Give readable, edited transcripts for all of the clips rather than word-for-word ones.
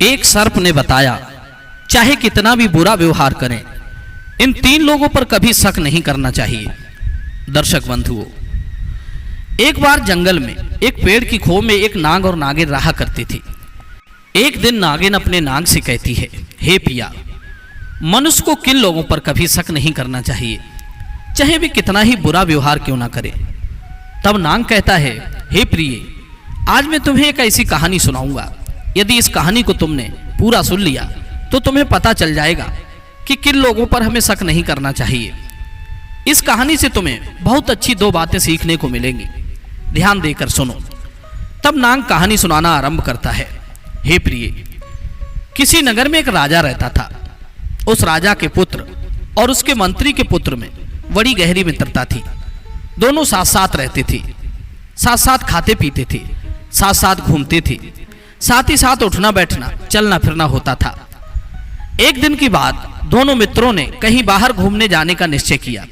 एक सर्प ने बताया, चाहे कितना भी बुरा व्यवहार करें, इन 3 लोगों पर कभी शक नहीं करना चाहिए। दर्शक बंधुओं, एक बार जंगल में एक पेड़ की खो में एक नाग और नागिन रहा करती थी। एक दिन नागिन अपने नाग से कहती है, हे पिया, मनुष्य को किन लोगों पर कभी शक नहीं करना चाहिए, चाहे वे कितना ही बुरा व्यवहार क्यों ना करे। तब नाग कहता है, हे प्रिय, आज मैं तुम्हें एक ऐसी कहानी सुनाऊंगा। यदि इस कहानी को तुमने पूरा सुन लिया तो तुम्हें पता चल जाएगा कि किन लोगों पर हमें शक नहीं करना चाहिए। इस कहानी से तुम्हें बहुत अच्छी 2 बातें सीखने को मिलेंगी। ध्यान देकर सुनो। तब नाग कहानी सुनाना आरंभ करता है। हे प्रिय, किसी नगर में एक राजा रहता था। उस राजा के पुत्र और उसके मंत्री के पुत्र में बड़ी गहरी मित्रता थी। दोनों साथ साथ रहते थे, साथ साथ खाते पीते थे, साथ साथ घूमते थे, साथ ही साथ उठना बैठना चलना फिरना होता था। एक दिन की बात, दोनों मित्रों ने कहीं बाहर घूमने जाने का निश्चय किया।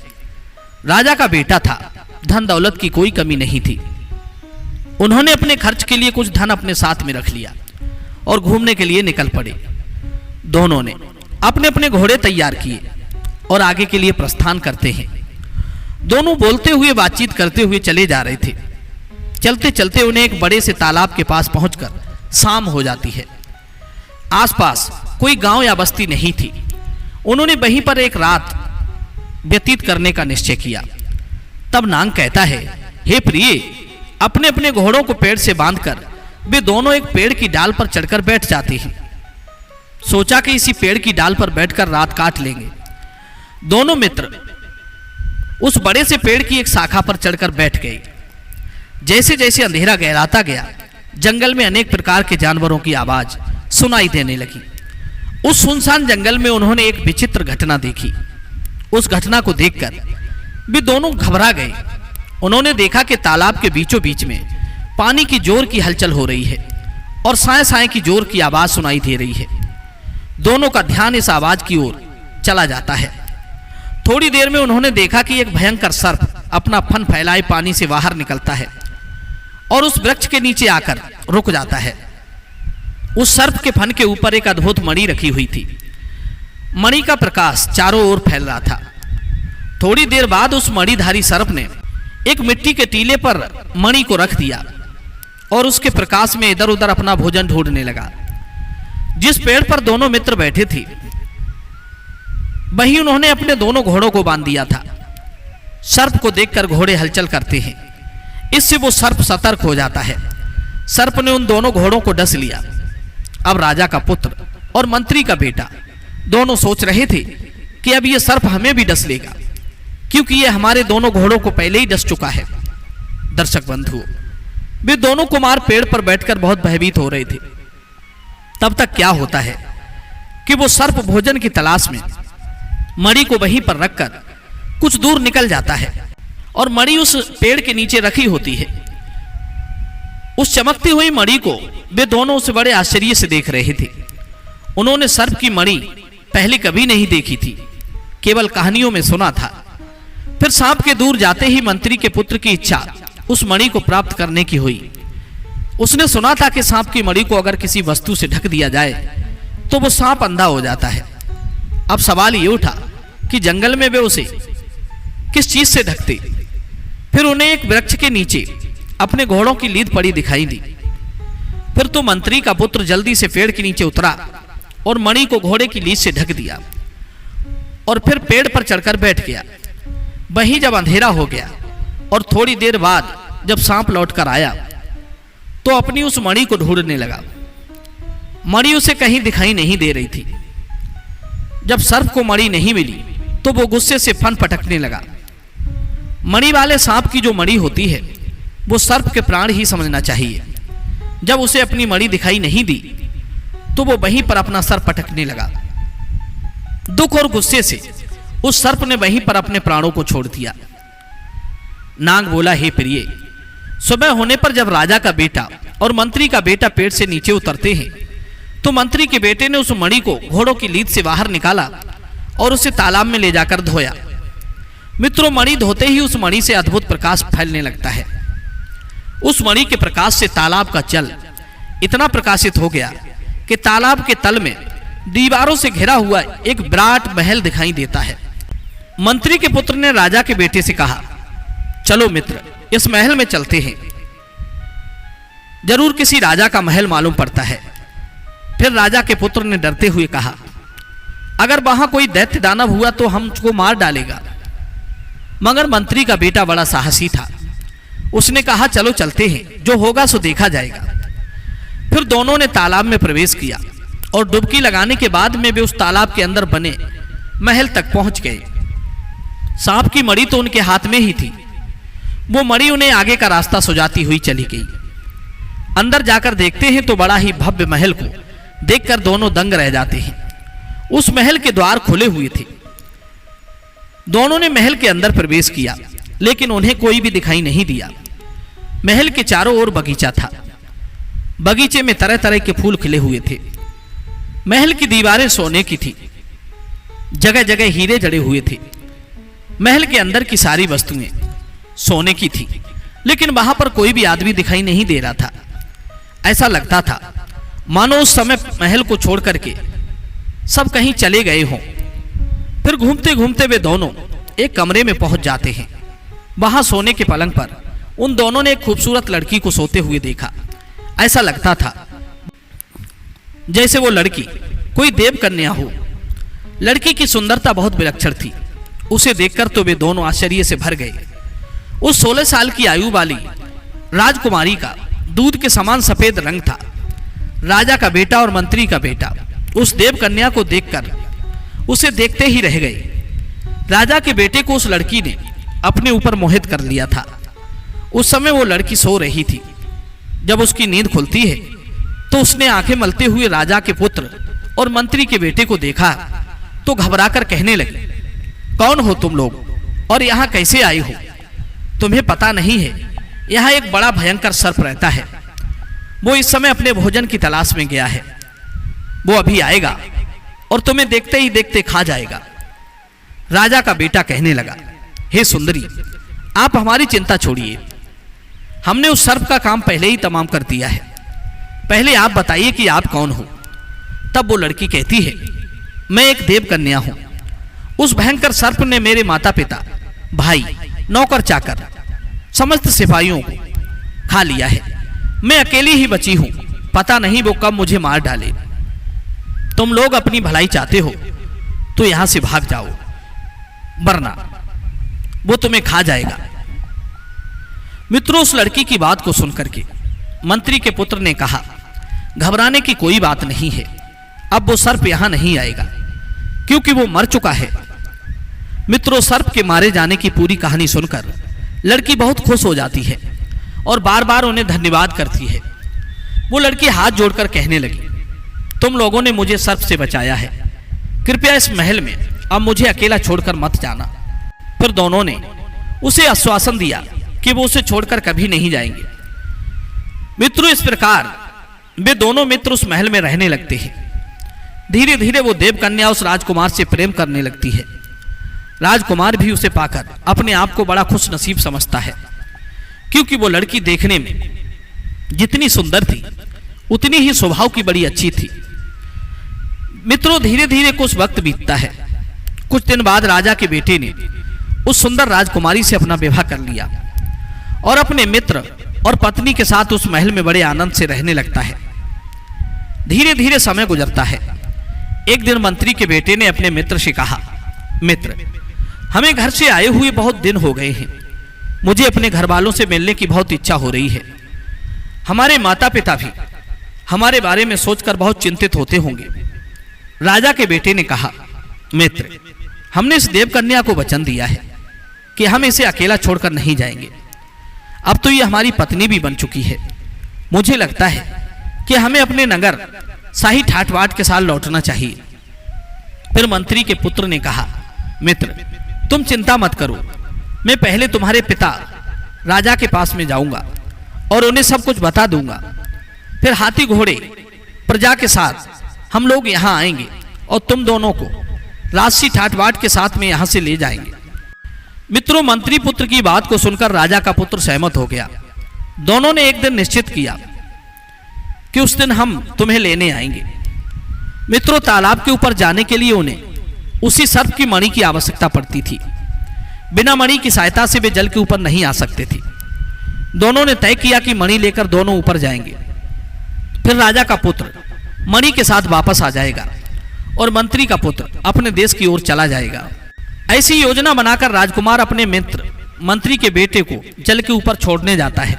राजा का बेटा था, धन दौलत की कोई कमी नहीं थी। उन्होंने अपने खर्च के लिए कुछ धन अपने साथ में रख लिया और घूमने के लिए निकल पड़े। दोनों ने अपने अपने घोड़े तैयार किए और आगे के लिए प्रस्थान करते हैं। दोनों बोलते हुए बातचीत करते हुए चले जा रहे थे। चलते चलते उन्हें एक बड़े से तालाब के पास पहुंचकर शाम हो जाती है। आसपास कोई गांव या बस्ती नहीं थी। उन्होंने वहीं पर एक रात व्यतीत करने का निश्चय किया। तब नाग कहता है, हे प्रिय, अपने अपने घोड़ों को पेड़ से बांधकर वे दोनों एक पेड़ की डाल पर चढ़कर बैठ जाते हैं। सोचा कि इसी पेड़ की डाल पर बैठकर रात काट लेंगे। दोनों मित्र उस बड़े से पेड़ की एक शाखा पर चढ़कर बैठ गए। जैसे जैसे अंधेरा गहराता गया, जंगल में अनेक प्रकार के जानवरों की आवाज सुनाई देने लगी। उस सुनसान जंगल में उन्होंने एक विचित्र घटना देखी। उस घटना को देखकर वे दोनों घबरा गए। उन्होंने देखा कि तालाब के बीचों बीच में पानी की जोर की हलचल हो रही है और साए साए की जोर की आवाज सुनाई दे रही है। दोनों का ध्यान इस आवाज की ओर चला जाता है। थोड़ी देर में उन्होंने देखा कि एक भयंकर सर्प अपना फन फैलाए पानी से बाहर निकलता है और उस वृक्ष के नीचे आकर रुक जाता है। उस सर्प के फन के ऊपर एक अद्भुत मणि रखी हुई थी। मणि का प्रकाश चारों ओर फैल रहा था। थोड़ी देर बाद उस मणिधारी सर्प ने एक मिट्टी के टीले पर मणि को रख दिया और उसके प्रकाश में इधर उधर अपना भोजन ढूंढने लगा। जिस पेड़ पर दोनों मित्र बैठे थे वहीं उन्होंने अपने दोनों घोड़ों को बांध दिया था। सर्प को देखकर घोड़े हलचल करते हैं। इससे वो सर्प सतर्क हो जाता है। सर्प ने उन दोनों घोड़ों को डस लिया। अब राजा का पुत्र और मंत्री का बेटा दोनों सोच रहे थे कि अब ये सर्प हमें भी डस लेगा, क्योंकि ये हमारे दोनों घोड़ों को पहले ही डस चुका है। दर्शक बंधुओं, वे दोनों कुमार पेड़ पर बैठकर बहुत भयभीत हो रहे थे। तब तक क्या होता है कि वो सर्प भोजन की तलाश में मणि को वहीं पर रखकर कुछ दूर निकल जाता है और मणि उस पेड़ के नीचे रखी होती है। उस चमकती हुई मणि को वे दोनों उसे बड़े आश्चर्य से देख रहे थे। उन्होंने सर्प की मणि पहले कभी नहीं देखी थी, केवल कहानियों में सुना था। फिर सांप के दूर जाते ही मंत्री के पुत्र की इच्छा उस मणि को प्राप्त करने की हुई। उसने सुना था कि सांप की मणि को अगर किसी वस्तु से ढक दिया जाए तो वो सांप अंधा हो जाता है। अब सवाल ये उठा कि जंगल में वे उसे किस चीज से ढकते। फिर उन्हें एक वृक्ष के नीचे अपने घोड़ों की लीद पड़ी दिखाई दी। फिर तो मंत्री का पुत्र जल्दी से पेड़ के नीचे उतरा और मणि को घोड़े की लीद से ढक दिया और फिर पेड़ पर चढ़कर बैठ गया। वहीं जब अंधेरा हो गया और थोड़ी देर बाद जब सांप लौटकर आया तो अपनी उस मणि को ढूंढने लगा। मणि उसे कहीं दिखाई नहीं दे रही थी। जब सर्प को मणि नहीं मिली तो वो गुस्से से फन पटकने लगा। मणि वाले सांप की जो मणि होती है वो सर्प के प्राण ही समझना चाहिए। जब उसे अपनी मणि दिखाई नहीं दी तो वो वहीं पर अपना सर पटकने लगा। दुख और गुस्से से उस सर्प ने वहीं पर अपने प्राणों को छोड़ दिया। नाग बोला, हे प्रिय, सुबह होने पर जब राजा का बेटा और मंत्री का बेटा पेड़ से नीचे उतरते हैं तो मंत्री के बेटे ने उस मणि को घोड़ों की लीद से बाहर निकाला और उसे तालाब में ले जाकर धोया। मित्रों, मणि धोते ही उस मणि से अद्भुत प्रकाश फैलने लगता है। उस मणि के प्रकाश से तालाब का जल इतना प्रकाशित हो गया कि तालाब के तल में दीवारों से घिरा हुआ एक विराट महल दिखाई देता है। मंत्री के पुत्र ने राजा के बेटे से कहा, चलो मित्र, इस महल में चलते हैं, जरूर किसी राजा का महल मालूम पड़ता है। फिर राजा के पुत्र ने डरते हुए कहा, अगर वहां कोई दैत्य दानव हुआ तो हमको मार डालेगा। मगर मंत्री का बेटा बड़ा साहसी था, उसने कहा, चलो चलते हैं, जो होगा सो देखा जाएगा। फिर दोनों ने तालाब में प्रवेश किया और डुबकी लगाने के बाद में वे उस तालाब के अंदर बने महल तक पहुंच गए। सांप की मणि तो उनके हाथ में ही थी, वो मणि उन्हें आगे का रास्ता सुझाती हुई चली गई। अंदर जाकर देखते हैं तो बड़ा ही भव्य महल को देखकर दोनों दंग रह जाते हैं। उस महल के द्वार खुले हुए थे। दोनों ने महल के अंदर प्रवेश किया, लेकिन उन्हें कोई भी दिखाई नहीं दिया। महल के चारों ओर बगीचा था, बगीचे में तरह तरह के फूल खिले हुए थे। महल की दीवारें सोने की थी, जगह जगह हीरे जड़े हुए थे। महल के अंदर की सारी वस्तुएं सोने की थी, लेकिन वहां पर कोई भी आदमी दिखाई नहीं दे रहा था। ऐसा लगता था मानो उस समय महल को छोड़ करके सब कहीं चले गए हों। फिर घूमते घूमते वे दोनों एक कमरे में पहुंच जाते हैं। वहां सोने के पलंग पर उन दोनों ने एक खूबसूरत लड़की को सोते हुए देखा। ऐसा लगता था जैसे वो लड़की कोई देव कन्या हो। लड़की की सुंदरता बहुत विलक्षण थी। उसे देखकर तो वे दोनों आश्चर्य से भर गए। उस 16 साल की आयु वाली राजकुमारी का दूध के समान सफेद रंग था। राजा का बेटा और मंत्री का बेटा उस देव कन्या को देखकर उसे देखते ही रह गए। राजा के बेटे को उस लड़की ने अपने ऊपर मोहित कर लिया था। उस समय वो लड़की सो रही थी। जब उसकी नींद खुलती है तो उसने आंखें मलते हुए राजा के पुत्र और मंत्री के बेटे को देखा तो घबराकर कहने लगी, कौन हो तुम लोग और यहाँ कैसे आई हो? तुम्हें पता नहीं है यहाँ एक बड़ा भयंकर सर्प रहता है। वो इस समय अपने भोजन की तलाश में गया है। वो अभी आएगा और तुम्हें देखते ही देखते खा जाएगा। राजा का बेटा कहने लगा, हे सुंदरी, आप हमारी चिंता छोड़िए, हमने उस सर्प का काम पहले ही तमाम कर दिया है। पहले आप बताइए कि आप कौन हो? तब वो लड़की कहती है, मैं एक देव कन्या हूं। उस भयंकर सर्प ने मेरे माता पिता, भाई, नौकर चाकर, समस्त सिपाहियों को खा लिया है। मैं अकेली ही बची हूं, पता नहीं वो कब मुझे मार डाले। तुम लोग अपनी भलाई चाहते हो तो यहां से भाग जाओ, वरना वो तुम्हें खा जाएगा। मित्रों, उस लड़की की बात को सुनकर के मंत्री के पुत्र ने कहा, घबराने की कोई बात नहीं है, अब वो सर्प यहां नहीं आएगा क्योंकि वो मर चुका है। मित्रों, सर्प के मारे जाने की पूरी कहानी सुनकर लड़की बहुत खुश हो जाती है और बार बार उन्हें धन्यवाद करती है। वो लड़की हाथ जोड़कर कहने लगी, तुम लोगों ने मुझे सर्प से बचाया है, कृपया इस महल में अब मुझे अकेला छोड़कर मत जाना। फिर दोनों ने उसे आश्वासन दिया कि वो उसे छोड़कर कभी नहीं जाएंगे। मित्रों, इस प्रकार वे दोनों मित्र उस महल में रहने लगते हैं। धीरे धीरे वो देव कन्या उस राजकुमार से प्रेम करने लगती है। राजकुमार भी उसे पाकर अपने आप को बड़ा खुश नसीब समझता है, क्योंकि वो लड़की देखने में जितनी सुंदर थी उतनी ही स्वभाव की बड़ी अच्छी थी। मित्रों, धीरे धीरे कुछ वक्त बीतता है। कुछ दिन बाद राजा के बेटे ने उस सुंदर राजकुमारी से अपना विवाह कर लिया और अपने मित्र और पत्नी के साथ उस महल में बड़े आनंद से रहने लगता है। धीरे धीरे समय गुजरता है। एक दिन मंत्री के बेटे ने अपने मित्र से कहा, मित्र, हमें घर से आए हुए बहुत दिन हो गए हैं, मुझे अपने घर वालों से मिलने की बहुत इच्छा हो रही है। हमारे माता पिता भी हमारे बारे में सोचकर बहुत चिंतित होते होंगे। राजा के बेटे ने कहा, मित्र, हमने इस देव कन्या को वचन दिया है कि हम इसे अकेला छोड़कर नहीं जाएंगे। अब तो ये हमारी पत्नी भी बन चुकी है। मुझे लगता है कि हमें अपने नगर शाही ठाट बाट के साथ लौटना चाहिए। फिर मंत्री के पुत्र ने कहा, मित्र, तुम चिंता मत करो, मैं पहले तुम्हारे पिता राजा के पास में जाऊंगा और उन्हें सब कुछ बता दूंगा। फिर हाथी घोड़े प्रजा के साथ हम लोग यहाँ आएंगे और तुम दोनों को राजसी ठाट बाट के साथ में यहाँ से ले जाएंगे। मित्रों, मंत्री पुत्र की बात को सुनकर राजा का पुत्र सहमत हो गया। दोनों ने एक दिन निश्चित किया कि उस दिन हम तुम्हें लेने आएंगे मित्रों, तालाब के ऊपर जाने के लिए उन्हें उसी सर्प की मणि की आवश्यकता पड़ती थी। बिना मणि की सहायता से वे जल के ऊपर नहीं आ सकते थे। दोनों ने तय किया कि मणि लेकर दोनों ऊपर जाएंगे। फिर राजा का पुत्र मणि के साथ वापस आ जाएगा और मंत्री का पुत्र अपने देश की ओर चला जाएगा। ऐसी योजना बनाकर राजकुमार अपने मित्र मंत्री के बेटे को जल के ऊपर छोड़ने जाता है।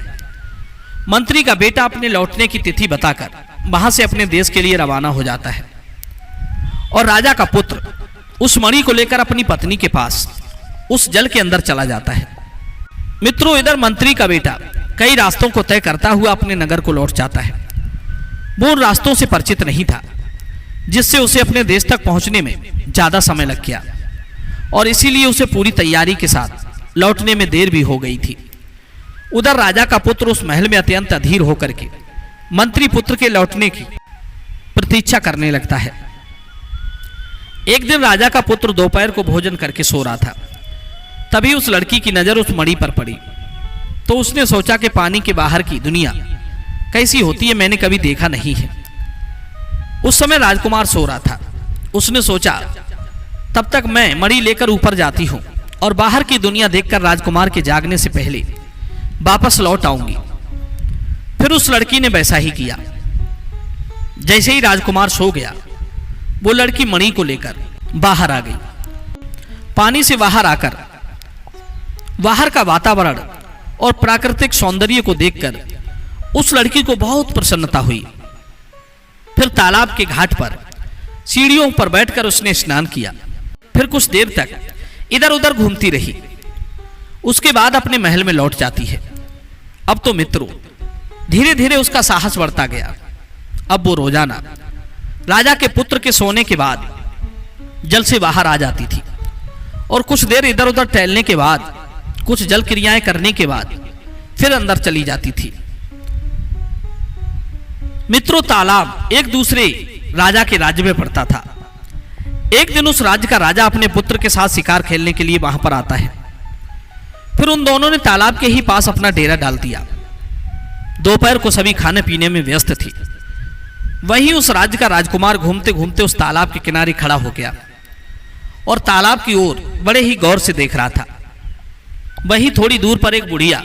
मंत्री का बेटा अपने लौटने की तिथि बताकर वहां से अपने देश के लिए रवाना हो जाता है और राजा का पुत्र उस मणि को लेकर अपनी पत्नी के पास उस जल के अंदर चला जाता है। मित्रों, इधर मंत्री का बेटा कई रास्तों को तय करता हुआ अपने नगर को लौट जाता है। वो उन रास्तों से परिचित नहीं था, जिससे उसे अपने देश तक पहुंचने में ज्यादा समय लग गया और इसीलिए उसे पूरी तैयारी के साथ लौटने में देर भी हो गई थी। उधर राजा का पुत्र उस महल में अत्यंत अधीर होकर के मंत्री पुत्र के लौटने की प्रतीक्षा करने लगता है। एक दिन राजा का पुत्र दोपहर को भोजन करके सो रहा था। तभी उस लड़की की नजर उस मणि पर पड़ी तो उसने सोचा कि पानी के बाहर की दुनिया कैसी होती है, मैंने कभी देखा नहीं है। उस समय राजकुमार सो रहा था। उसने सोचा तब तक मैं मणि लेकर ऊपर जाती हूं और बाहर की दुनिया देखकर राजकुमार के जागने से पहले वापस लौट आऊंगी। फिर उस लड़की ने वैसा ही किया। जैसे ही राजकुमार सो गया, वो लड़की मणि को लेकर बाहर आ गई। पानी से बाहर आकर बाहर का वातावरण और प्राकृतिक सौंदर्य को देखकर उस लड़की को बहुत प्रसन्नता हुई। फिर तालाब के घाट पर सीढ़ियों पर बैठकर उसने स्नान किया। फिर कुछ देर तक इधर उधर घूमती रही। उसके बाद अपने महल में लौट जाती है। अब तो मित्रों, धीरे धीरे उसका साहस बढ़ता गया। अब वो रोजाना राजा के पुत्र के सोने के बाद जल से बाहर आ जाती थी और कुछ देर इधर उधर टहलने के बाद, कुछ जल क्रियाएं करने के बाद फिर अंदर चली जाती थी। मित्रों, तालाब एक दूसरे राजा के राज्य में पड़ता था। एक दिन उस राज्य का राजा अपने पुत्र के साथ शिकार खेलने के लिए वहां पर आता है। फिर उन दोनों ने तालाब के ही पास अपना डेरा डाल दिया। दोपहर को सभी खाने पीने में व्यस्त थी। वहीं उस राज्य का राजकुमार घूमते घूमते उस तालाब के किनारे खड़ा हो गया और तालाब की ओर बड़े ही गौर से देख रहा था। वहीं थोड़ी दूर पर एक बुढ़िया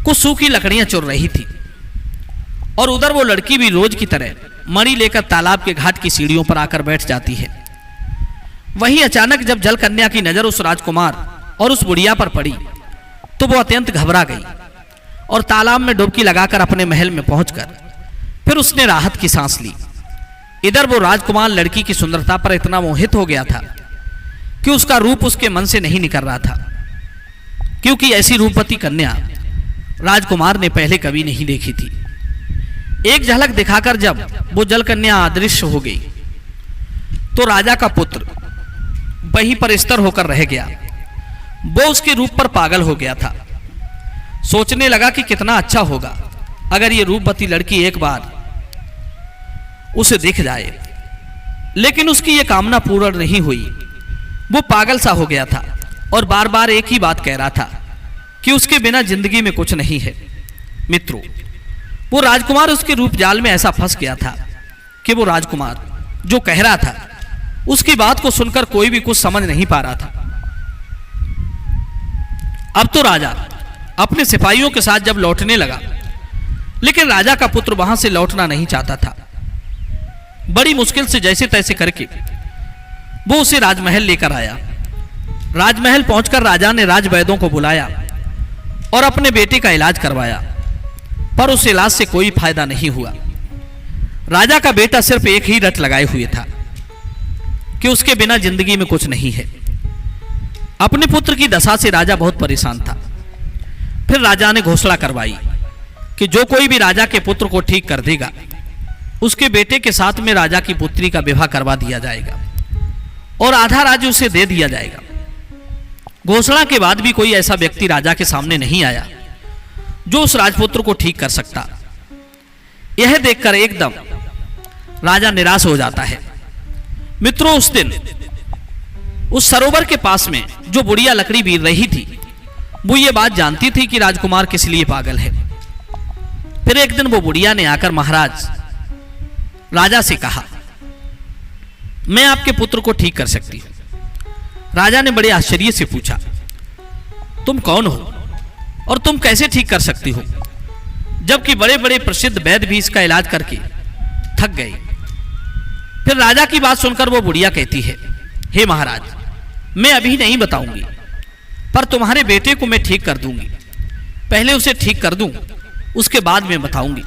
कुछ सूखी लकड़ियां चुर रही थी और उधर वो लड़की भी रोज की तरह मणि लेकर तालाब के घाट की सीढ़ियों पर आकर बैठ जाती है। वहीं अचानक जब जल कन्या की नजर उस राजकुमार और उस बुढ़िया पर पड़ी तो वो अत्यंत घबरा गई और तालाब में डुबकी लगाकर अपने महल में पहुंचकर फिर उसने राहत की सांस ली। इधर वो राजकुमार लड़की की सुंदरता पर इतना मोहित हो गया था कि उसका रूप उसके मन से नहीं निकल रहा था, क्योंकि ऐसी रूपवती कन्या राजकुमार ने पहले कभी नहीं देखी थी। एक झलक दिखाकर जब वो जल कन्या अदृश्य हो गई तो राजा का पुत्र वहीं पर स्थिर होकर रह गया। वो उसके रूप पर पागल हो गया था। सोचने लगा कि कितना अच्छा होगा अगर ये रूपवती लड़की एक बार उसे दिख जाए, लेकिन उसकी ये कामना पूर्ण नहीं हुई। वो पागल सा हो गया था और बार बार एक ही बात कह रहा था कि उसके बिना जिंदगी में कुछ नहीं है। मित्रों, वो राजकुमार उसके रूप जाल में ऐसा फंस गया था कि वो राजकुमार जो कह रहा था उसकी बात को सुनकर कोई भी कुछ समझ नहीं पा रहा था। अब तो राजा अपने सिपाहियों के साथ जब लौटने लगा, लेकिन राजा का पुत्र वहां से लौटना नहीं चाहता था। बड़ी मुश्किल से जैसे तैसे करके वो उसे राजमहल लेकर आया। राजमहल पहुंचकर राजा ने राजवैद्यों को बुलाया और अपने बेटे का इलाज करवाया, पर उस इलाज से कोई फायदा नहीं हुआ। राजा का बेटा सिर्फ एक ही रट लगाए हुए था कि उसके बिना जिंदगी में कुछ नहीं है। अपने पुत्र की दशा से राजा बहुत परेशान था। फिर राजा ने घोषणा करवाई कि जो कोई भी राजा के पुत्र को ठीक कर देगा उसके बेटे के साथ में राजा की पुत्री का विवाह करवा दिया जाएगा और आधा राज्य उसे दे दिया जाएगा। घोषणा के बाद भी कोई ऐसा व्यक्ति राजा के सामने नहीं आया जो उस राजपुत्र को ठीक कर सकता। यह देखकर एकदम राजा निराश हो जाता है। मित्रों, उस दिन उस सरोवर के पास में जो बुढ़िया लकड़ी बीन रही थी वो ये बात जानती थी कि राजकुमार किस लिए पागल है। फिर एक दिन वो बुढ़िया ने आकर महाराज राजा से कहा मैं आपके पुत्र को ठीक कर सकती हूँ। राजा ने बड़े आश्चर्य से पूछा, तुम कौन हो और तुम कैसे ठीक कर सकती हो, जबकि बड़े बड़े प्रसिद्ध वैद्य भी इसका इलाज करके थक गए। फिर राजा की बात सुनकर वो बुढ़िया कहती है, हे महाराज, मैं अभी नहीं बताऊंगी, पर तुम्हारे बेटे को मैं ठीक कर दूंगी। पहले उसे ठीक कर दूं, उसके बाद मैं बताऊंगी।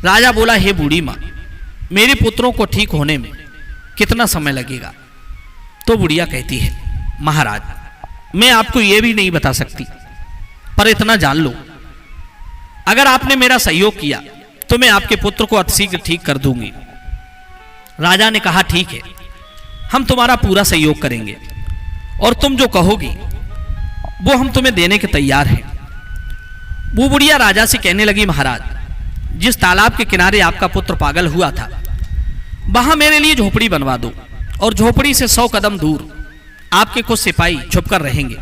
राजा बोला, हे बूढ़ी माँ, मेरे पुत्रों को ठीक होने में कितना समय लगेगा? तो बुढ़िया कहती है, महाराज, मैं आपको यह भी नहीं बता सकती, पर इतना जान लो, अगर आपने मेरा सहयोग किया तो मैं आपके पुत्र को अतिशीघ्र ठीक कर दूंगी। राजा ने कहा, ठीक है, हम तुम्हारा पूरा सहयोग करेंगे और तुम जो कहोगी वो हम तुम्हें देने के तैयार हैं। वो बुढ़िया राजा से कहने लगी, महाराज, जिस तालाब के किनारे आपका पुत्र पागल हुआ था, वहां मेरे लिए झोपड़ी बनवा दो और झोपड़ी से 100 कदम दूर आपके कुछ सिपाही छुपकर रहेंगे।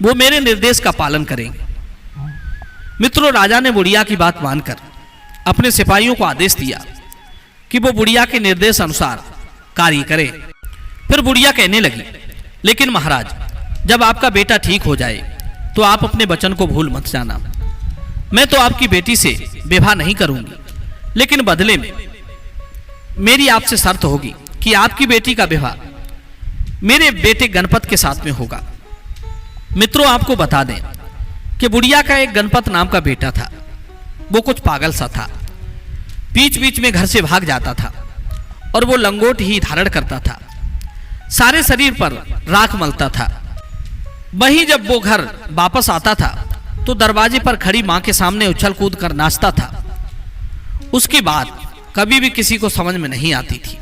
वो मेरे निर्देश का पालन करेंगे। मित्रों, राजा ने बुढ़िया की बात मानकर अपने सिपाहियों को आदेश दिया कि वो बुढ़िया के निर्देश अनुसार कार्य करें। फिर बुढ़िया कहने लगी, लेकिन महाराज, जब आपका बेटा ठीक हो जाए तो आप अपने वचन को भूल मत जाना। मैं तो आपकी बेटी से विवाह नहीं करूंगी, लेकिन बदले में मेरी आपसे शर्त होगी कि आपकी बेटी का विवाह मेरे बेटे गणपत के साथ में होगा। मित्रों, आपको बता दें कि बुढ़िया का एक गणपत नाम का बेटा था। वो कुछ पागल सा था, बीच बीच में घर से भाग जाता था और वो लंगोट ही धारण करता था, सारे शरीर पर राख मलता था। वहीं जब वो घर वापस आता था तो दरवाजे पर खड़ी मां के सामने उछल कूद कर नाचता था। उसकी बात कभी भी किसी को समझ में नहीं आती थी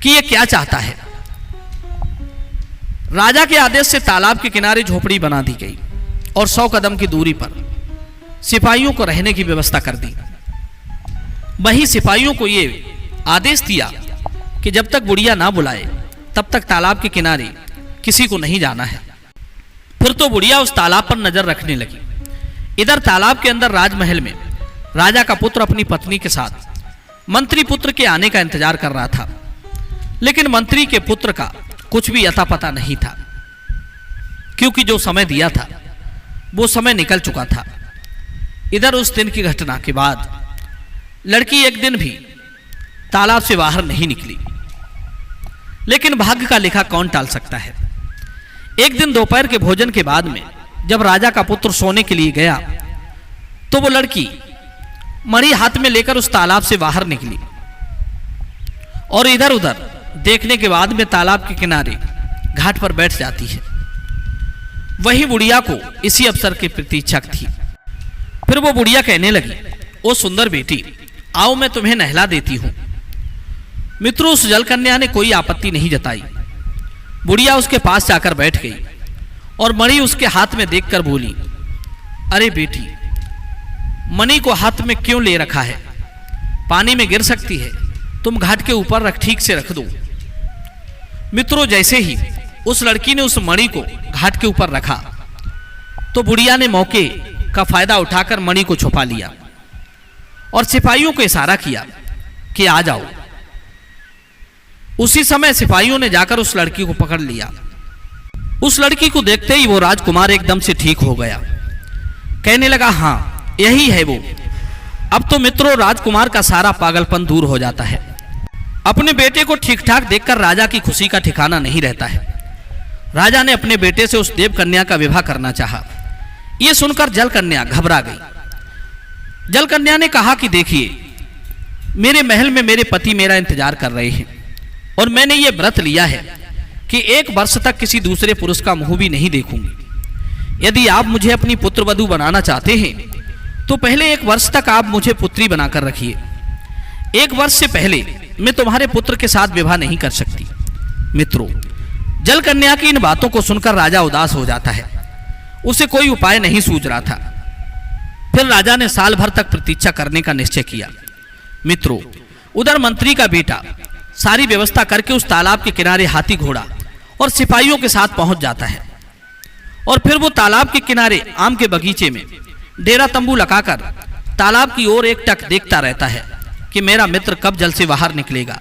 कि ये क्या चाहता है। राजा के आदेश से तालाब के किनारे झोपड़ी बना दी गई और 100 कदम की दूरी पर सिपाहियों को रहने की व्यवस्था कर दी। वहीं सिपाहियों को ये आदेश दिया कि जब तक बुढ़िया ना बुलाए तब तक तालाब के किनारे किसी को नहीं जाना है। फिर तो बुढ़िया उस तालाब पर नजर रखने लगी। इधर तालाब के अंदर राजमहल में राजा का पुत्र अपनी पत्नी के साथ मंत्री पुत्र के आने का इंतजार कर रहा था, लेकिन मंत्री के पुत्र का कुछ भी अता पता नहीं था, क्योंकि जो समय दिया था वो समय निकल चुका था। इधर उस दिन की घटना के बाद लड़की एक दिन भी तालाब से बाहर नहीं निकली, लेकिन भाग्य का लिखा कौन टाल सकता है। एक दिन दोपहर के भोजन के बाद में जब राजा का पुत्र सोने के लिए गया तो वो लड़की मणि हाथ में लेकर उस तालाब से बाहर निकली और इधर उधर देखने के बाद में तालाब के किनारे घाट पर बैठ जाती है। वही बुढ़िया को इसी अवसर की प्रतीक्षा थी। फिर वो बुढ़िया कहने लगी, ओ सुंदर बेटी, आओ मैं तुम्हें नहला देती हूं। मित्रों, उस जलकन्या ने कोई आपत्ति नहीं जताई। बुढ़िया उसके पास जाकर बैठ गई और मणि उसके हाथ में देखकर बोली, अरे बेटी, मणि को हाथ में क्यों ले रखा है? पानी में गिर सकती है, तुम घाट के ऊपर ठीक से रख दो। मित्रों, जैसे ही उस लड़की ने उस मणि को घाट के ऊपर रखा तो बुढ़िया ने मौके का फायदा उठाकर मणि को छुपा लिया और सिपाहियों को इशारा किया कि आ जाओ। उसी समय सिपाहियों ने जाकर उस लड़की को पकड़ लिया। उस लड़की को देखते ही वो राजकुमार एकदम से ठीक हो गया। कहने लगा, हाँ यही है वो। अब तो मित्रों, राजकुमार का सारा पागलपन दूर हो जाता है। अपने बेटे को ठीक ठाक देखकर राजा की खुशी का ठिकाना नहीं रहता है। राजा ने अपने बेटे से उस देव कन्या का विवाह करना चाहा। यह सुनकर जल कन्या घबरा गई। जल कन्या ने कहा कि देखिए, मेरे महल में मेरे पति मेरा इंतजार कर रहे हैं और मैंने ये व्रत लिया है कि 1 वर्ष तक किसी दूसरे पुरुष का मुंह भी नहीं देखूंगी। यदि आप मुझे अपनी पुत्रवधू बनाना चाहते हैं तो पहले 1 वर्ष तक आप मुझे पुत्री बनाकर रखिए। 1 वर्ष से पहले मैं तुम्हारे पुत्र के साथ विवाह नहीं कर सकती। मित्रों, जल कन्या की इन बातों को सुनकर राजा उदास हो जाता है। उसे कोई उपाय नहीं सूझ रहा था। फिर राजा ने साल भर तक प्रतीक्षा करने का निश्चय किया। मित्रों, उधर मंत्री का बेटा सारी व्यवस्था करके उस तालाब के किनारे हाथी घोड़ा और सिपाहियों के साथ पहुंच जाता है और फिर वो तालाब के किनारे आम के बगीचे में डेरा तंबू लगाकर तालाब की ओर एकटक देखता रहता है कि मेरा मित्र कब जल से बाहर निकलेगा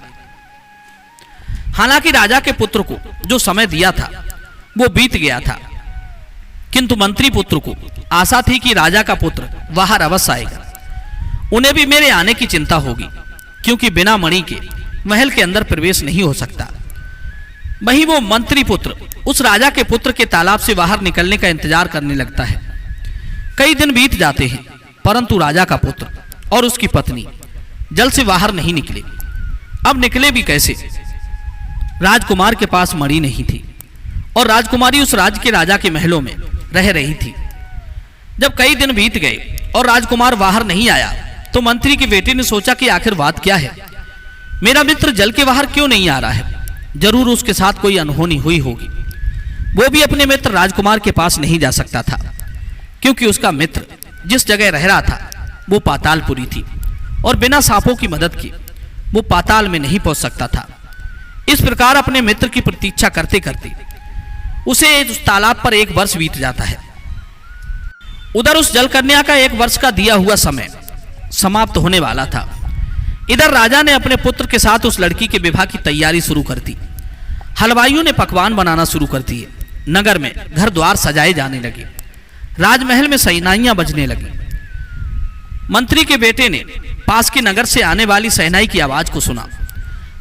हालांकि राजा के पुत्र को जो समय दिया था वो बीत गया था, किंतु मंत्री पुत्र को आशा थी कि राजा का पुत्र बाहर अवश्य आएगा। उन्हें भी मेरे आने की चिंता होगी, क्योंकि बिना मणि के महल के अंदर प्रवेश नहीं हो सकता। वहीं वो मंत्री पुत्र उस राजा के पुत्र के तालाब से बाहर निकलने का इंतजार करने लगता है। कई दिन बीत जाते हैं, परंतु राजा का पुत्र और उसकी पत्नी जल से बाहर नहीं निकले। अब निकले भी कैसे? राजकुमार के पास मणि नहीं थी और राजकुमारी उस राज्य के राजा के महलों में रह रही थी। जब कई दिन बीत गए और राजकुमार बाहर नहीं आया, तो मंत्री के बेटे ने सोचा कि आखिर बात क्या है, मेरा मित्र जल के बाहर क्यों नहीं आ रहा है? जरूर उसके साथ कोई अनहोनी हुई होगी। वो भी अपने मित्र राजकुमार के पास नहीं जा सकता था, क्योंकि उसका मित्र जिस जगह रह रहा था वो पातालपुरी थी और बिना सांपों की मदद के वो पाताल में नहीं पहुंच सकता था। इस प्रकार अपने मित्र की प्रतीक्षा करते करते उसे उस तालाब पर 1 वर्ष बीत जाता है। उधर उस जलकन्या का 1 वर्ष का दिया हुआ समय समाप्त होने वाला था। इधर राजा ने अपने पुत्र के साथ उस लड़की के विवाह की तैयारी शुरू कर दी। हलवाइयों ने पकवान बनाना शुरू कर दिए। नगर में घर द्वार सजाए जाने लगे। राजमहल में शहनाइयां बजने लगी। मंत्री के बेटे ने पास के नगर से आने वाली शहनाई की आवाज को सुना।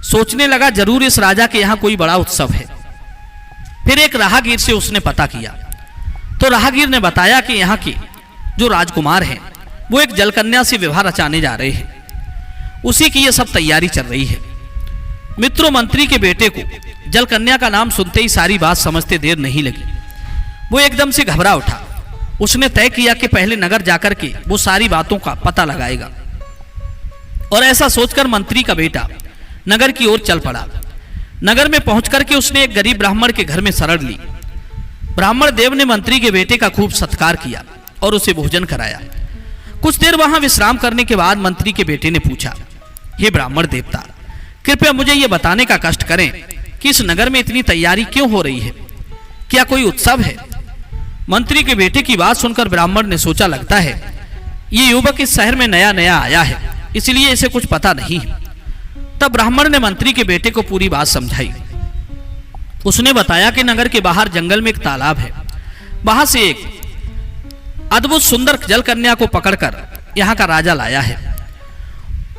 सोचने लगा जरूर इस राजा के यहाँ कोई बड़ा उत्सव है। फिर एक राहगीर से उसने पता किया, तो राहगीर ने बताया कि यहाँ के जो राजकुमार हैं वो एक जलकन्या से विवाह रचाने जा रहे हैं। उसी की ये सब तैयारी चल रही है। मित्रों, मंत्री के बेटे को जलकन्या का नाम सुनते ही सारी बात समझते देर नहीं लगी। वो एकदम से घबरा उठा। उसने तय किया कि पहले नगर जाकर के वो सारी बातों का पता लगाएगा, और ऐसा सोचकर मंत्री का बेटा नगर की ओर चल पड़ा। नगर में पहुंचकर के उसने एक गरीब ब्राह्मण के घर में शरण ली। ब्राह्मण देव ने मंत्री के बेटे का खूब सत्कार किया और उसे भोजन कराया। कुछ देर वहां विश्राम करने के बाद मंत्री के बेटे ने पूछा, हे ब्राह्मण देवता, कृपया मुझे ये बताने का कष्ट करें कि इस नगर में इतनी तैयारी क्यों हो रही है? क्या कोई उत्सव है? मंत्री के बेटे की बात सुनकर ब्राह्मण ने सोचा, लगता है ये युवक इस शहर में नया नया आया है, इसलिए इसे कुछ पता नहीं है। तब ब्राह्मण ने मंत्री के बेटे को पूरी बात समझाई। उसने बताया कि नगर के बाहर जंगल में एक तालाब है। वहां से एक अद्भुत सुंदर जलकन्या को पकड़कर यहाँ का राजा लाया है,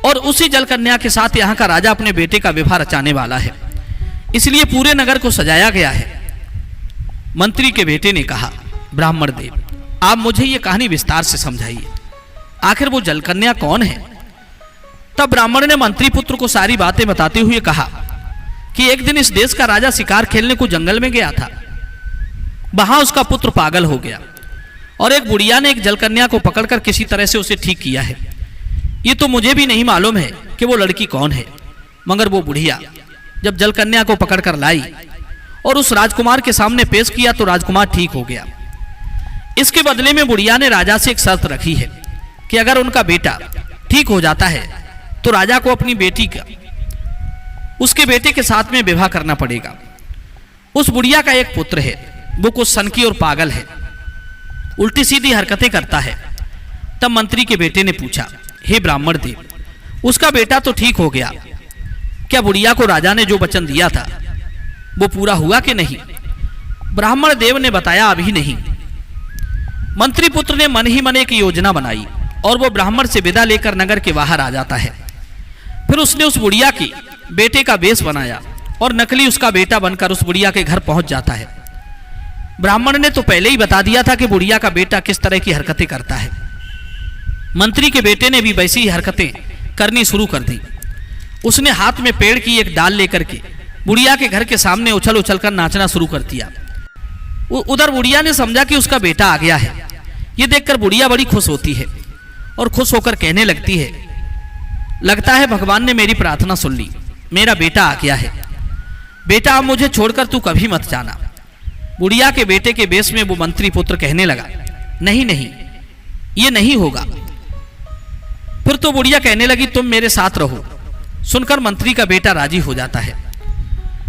और उसी जलकन्या के साथ यहाँ का राजा अपने बेटे का विवाह रचाने वाला है, इसलिए पूरे नगर को सजाया गया है। मंत्री के बेटे ने कहा, ब्राह्मण देव, आप मुझे ये कहानी विस्तार से समझाइए, आखिर वो जलकन्या कौन है? तब ब्राह्मण ने मंत्री पुत्र को सारी बातें बताते हुए कहा कि एक दिन इस देश का राजा शिकार खेलने को जंगल में गया था। वहां उसका पुत्र पागल हो गया और एक बुढ़िया ने एक जलकन्या को पकड़कर किसी तरह से उसे ठीक किया है। ये तो मुझे भी नहीं मालूम है कि वो लड़की कौन है, मगर वो बुढ़िया जब जलकन्या को पकड़कर लाई और उस राजकुमार के सामने पेश किया तो राजकुमार ठीक हो गया। इसके बदले में बुढ़िया ने राजा से एक शर्त रखी है कि अगर उनका बेटा ठीक हो जाता है तो राजा को अपनी बेटी का उसके बेटे के साथ में विवाह करना पड़ेगा। उस बुढ़िया का एक पुत्र है, वो कुछ सनकी और पागल है, उल्टी सीधी हरकतें करता है। तब मंत्री के बेटे ने पूछा, हे ब्राह्मण देव, उसका बेटा तो ठीक हो गया, क्या बुढ़िया को राजा ने जो वचन दिया था वो पूरा हुआ कि नहीं? ब्राह्मण देव ने बताया, अभी नहीं। मंत्री पुत्र ने मन ही मन एक योजना बनाई और वो ब्राह्मण से विदा लेकर नगर के बाहर आ जाता है। फिर उसने उस बुढ़िया के बेटे का वेश बनाया और नकली उसका बेटा बनकर उस बुढ़िया के घर पहुंच जाता है। ब्राह्मण ने तो पहले ही बता दिया था कि बुढ़िया का बेटा किस तरह की हरकतें करता है। मंत्री के बेटे ने भी वैसी ही हरकतें करनी शुरू कर दी। उसने हाथ में पेड़ की एक डाल लेकर के बुढ़िया के घर के सामने उछल उछल कर नाचना शुरू कर दिया। उधर बुढ़िया ने समझा कि उसका बेटा आ गया है। ये देखकर बुढ़िया बड़ी खुश होती है और खुश होकर कहने लगती है, लगता है भगवान ने मेरी प्रार्थना सुन ली, मेरा बेटा आ गया है। बेटा, अब मुझे छोड़कर तू कभी मत जाना। बुढ़िया के बेटे के बेश में वो मंत्री पुत्र कहने लगा, नहीं नहीं, ये नहीं होगा। फिर तो बुढ़िया कहने लगी, तुम मेरे साथ रहो। सुनकर मंत्री का बेटा राजी हो जाता है।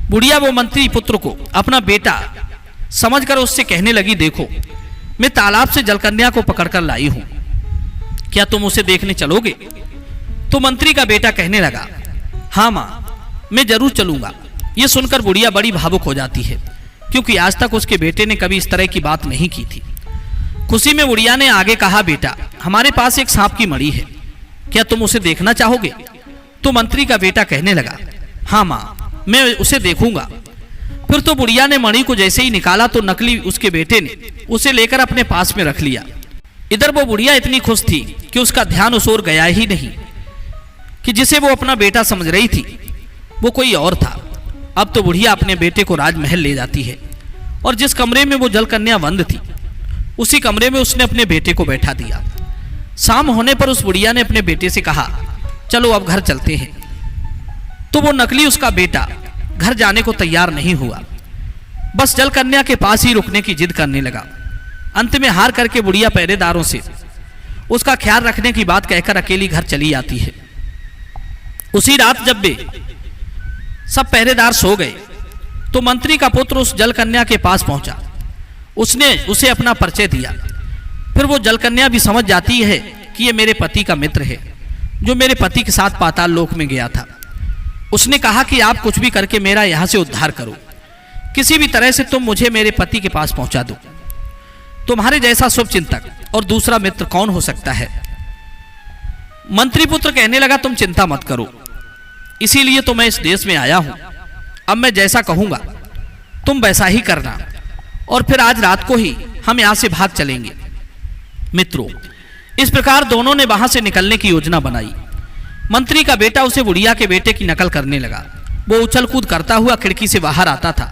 बुढ़िया वो मंत्री पुत्र को अपना बेटा समझकर उससे कहने लगी, देखो, मैं तालाब से जलकन्या को पकड़कर लाई हूं, क्या तुम उसे देखने चलोगे? तो मंत्री का बेटा कहने लगा, हाँ मां, मैं जरूर चलूंगा, ये सुनकर बुढ़िया बड़ी भावुक हो जाती है, क्योंकि आज तक उसके बेटे ने कभी इस तरह की बात नहीं की थी। खुशी में बुढ़िया ने आगे कहा, बेटा हमारे पास एक सांप की मणि है, क्या तुम उसे देखना चाहोगे? तो मंत्री का बेटा कहने लगा, हाँ माँ, मैं उसे देखूंगा। फिर तो बुढ़िया ने मणि को जैसे ही निकाला तो नकली उसके बेटे ने उसे लेकर अपने पास में रख लिया। इधर वो बुढ़िया इतनी खुश थी कि उसका ध्यान उस ओर गया ही नहीं कि जिसे वो अपना बेटा समझ रही थी वो कोई और था। अब तो बुढ़िया अपने बेटे को राजमहल ले जाती है और जिस कमरे में वो जलकन्या बंद थी उसी कमरे में उसने अपने बेटे को बैठा दिया। शाम होने पर उस बुढ़िया ने अपने बेटे से कहा, चलो अब घर चलते हैं। तो वो नकली उसका बेटा घर जाने को तैयार नहीं हुआ, बस जलकन्या के पास ही रुकने की जिद करने लगा। अंत में हार करके बुढ़िया पहरेदारों से उसका ख्याल रखने की बात कहकर अकेली घर चली आती है। उसी रात जब वे सब पहरेदार सो गए तो मंत्री का पुत्र उस जलकन्या के पास पहुंचा। उसने उसे अपना परिचय दिया। फिर वो जलकन्या भी समझ जाती है कि ये मेरे पति का मित्र है जो मेरे पति के साथ पाताल लोक में गया था। उसने कहा कि आप कुछ भी करके मेरा यहां से उद्धार करो, किसी भी तरह से तुम मुझे मेरे पति के पास पहुंचा दो। तुम्हारे जैसा शुभ चिंतक और दूसरा मित्र कौन हो सकता है? मंत्री पुत्र कहने लगा, तुम चिंता मत करो, इसीलिए तो मैं इस देश में आया हूं। अब मैं जैसा कहूंगा तुम वैसा ही करना और फिर आज रात को ही हम यहां से भाग चलेंगे। मित्रों, इस प्रकार दोनों ने वहां से निकलने की योजना बनाई। मंत्री का बेटा उसे बुढ़िया के बेटे की नकल करने लगा। वो उछल कूद करता हुआ खिड़की से बाहर आता था